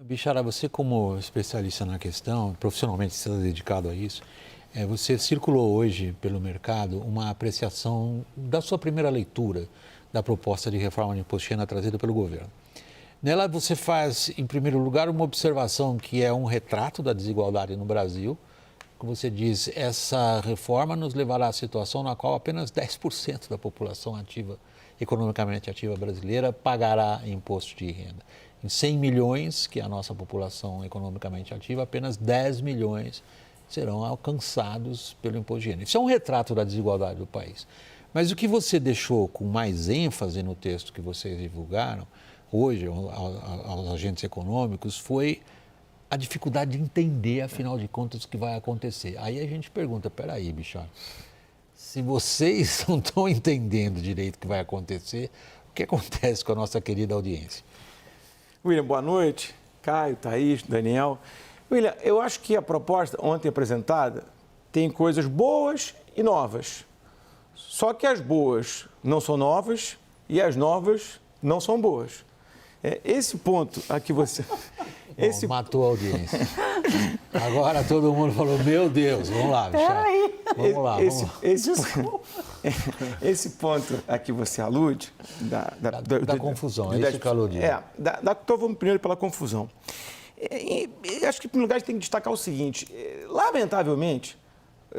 Bichara, você como especialista na questão, profissionalmente está dedicado a isso, você circulou hoje pelo mercado uma apreciação da sua primeira leitura da proposta de reforma de imposto de renda trazida pelo governo. Nela você faz, em primeiro lugar, uma observação que é um retrato da desigualdade no Brasil, que você diz, essa reforma nos levará à situação na qual apenas 10% da população ativa, economicamente ativa brasileira, pagará imposto de renda. Em 100 milhões, que é a nossa população economicamente ativa, apenas 10 milhões serão alcançados pelo imposto de renda. Isso é um retrato da desigualdade do país. Mas o que você deixou com mais ênfase no texto que vocês divulgaram hoje aos agentes econômicos foi a dificuldade de entender, afinal de contas, o que vai acontecer. Aí a gente pergunta, peraí, Bichara, se vocês não estão entendendo direito o que vai acontecer, o que acontece com a nossa querida audiência? William, boa noite. Caio, Thaís, Daniel. William, eu acho que a proposta ontem apresentada tem coisas boas e novas. Só que as boas não são novas e as novas não são boas. Esse ponto aqui você... Bom, matou a audiência. Agora todo mundo falou, meu Deus, vamos lá, Bichara. Vamos lá, vamos lá. Esse ponto a que você alude... Da confusão, é isso que eu aludi. Então vamos primeiro pela confusão. Acho que, em primeiro lugar, a gente tem que destacar o seguinte. Lamentavelmente,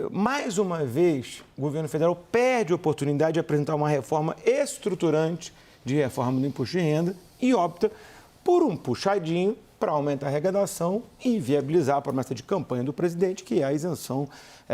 mais uma vez, o governo federal perde a oportunidade de apresentar uma reforma estruturante de reforma do imposto de renda e opta por um puxadinho para aumentar a arrecadação e viabilizar a promessa de campanha do presidente, que é a isenção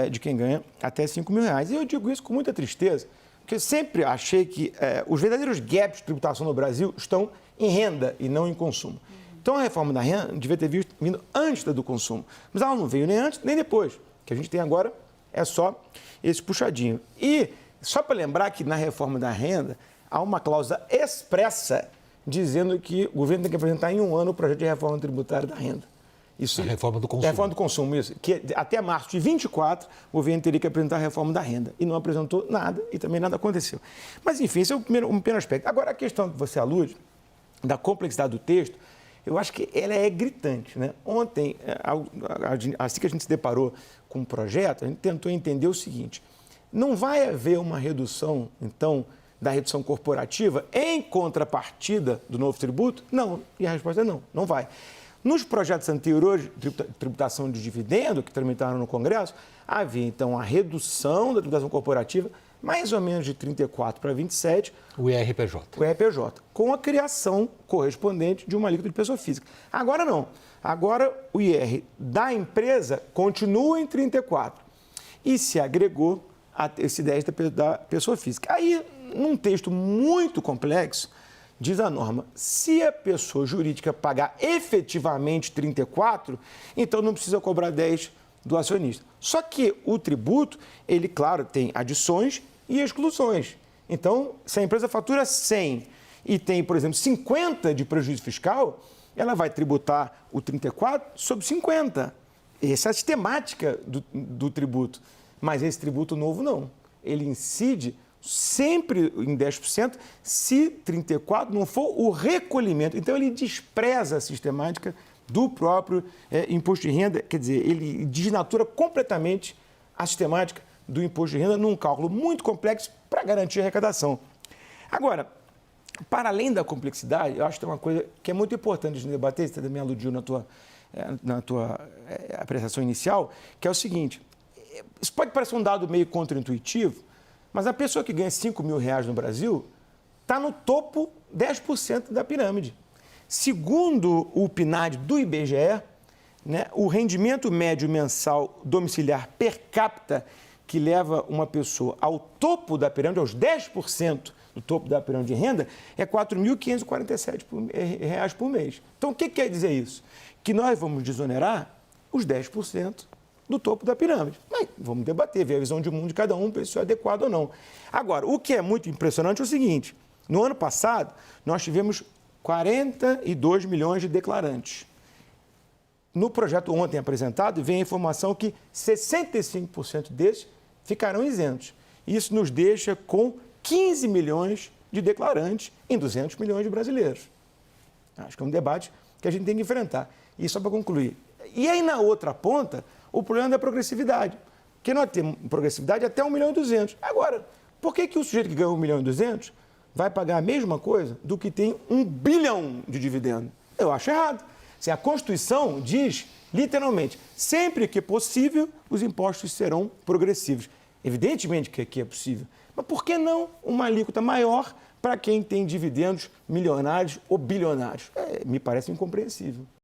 de quem ganha até R$5.000. E eu digo isso com muita tristeza, porque eu sempre achei que os verdadeiros gaps de tributação no Brasil estão em renda e não em consumo. Então, a reforma da renda devia ter vindo antes da do consumo, mas ela não veio nem antes nem depois. O que a gente tem agora é só esse puxadinho. E só para lembrar que na reforma da renda há uma cláusula expressa dizendo que o governo tem que apresentar em um ano o projeto de reforma tributária da renda. Isso, a reforma do consumo. A reforma do consumo, isso. Que até março de 24, o governo teria que apresentar a reforma da renda. E não apresentou nada, e também nada aconteceu. Mas, enfim, esse é um primeiro aspecto. Agora, a questão que você alude, da complexidade do texto, eu acho que ela é gritante, né? Ontem, assim que a gente se deparou com o projeto, a gente tentou entender o seguinte: não vai haver uma redução, então, da redução corporativa em contrapartida do novo tributo? Não. E a resposta é não, não vai. Nos projetos anteriores de tributação de dividendo, que tramitaram no Congresso, havia, então, a redução da tributação corporativa, mais ou menos de 34 para 27. O IRPJ. O IRPJ, com a criação correspondente de uma alíquota de pessoa física. Agora não. Agora o IR da empresa continua em 34 e se agregou esse 10 da pessoa física. Aí, num texto muito complexo, diz a norma, se a pessoa jurídica pagar efetivamente 34, então não precisa cobrar 10 do acionista. Só que o tributo, ele, claro, tem adições e exclusões. Então, se a empresa fatura 100 e tem, por exemplo, 50 de prejuízo fiscal, ela vai tributar o 34 sobre 50. Essa é a sistemática do tributo. Mas esse tributo novo não. Ele incide sempre em 10% se 34 não for o recolhimento. Então, ele despreza a sistemática do próprio imposto de renda, quer dizer, ele desnatura completamente a sistemática do imposto de renda num cálculo muito complexo para garantir a arrecadação. Agora, para além da complexidade, eu acho que tem uma coisa que é muito importante de debater, você também aludiu na tua apreciação inicial, que é o seguinte: isso pode parecer um dado meio contraintuitivo, mas a pessoa que ganha R$5.000 no Brasil está no topo 10% da pirâmide. Segundo o PNAD do IBGE, né, o rendimento médio mensal domiciliar per capita que leva uma pessoa ao topo da pirâmide, aos 10% do topo da pirâmide de renda, é R$ 4.547 por mês. Então, o que quer dizer isso? Que nós vamos desonerar os 10% do topo da pirâmide. Mas vamos debater, ver a visão de mundo de cada um, para isso é adequado ou não. Agora, o que é muito impressionante é o seguinte: no ano passado, nós tivemos 42 milhões de declarantes. No projeto ontem apresentado, vem a informação que 65% desses ficarão isentos. Isso nos deixa com 15 milhões de declarantes em 200 milhões de brasileiros. Acho que é um debate que a gente tem que enfrentar. E só para concluir. E aí, na outra ponta, o problema da progressividade. Porque nós temos progressividade até 1,2 milhão. Agora, por que o sujeito que ganha 1,2 milhão vai pagar a mesma coisa do que tem 1 bilhão de dividendo? Eu acho errado. A Constituição diz, literalmente, sempre que possível, os impostos serão progressivos. Evidentemente que aqui é possível. Mas por que não uma alíquota maior para quem tem dividendos milionários ou bilionários? Me parece incompreensível.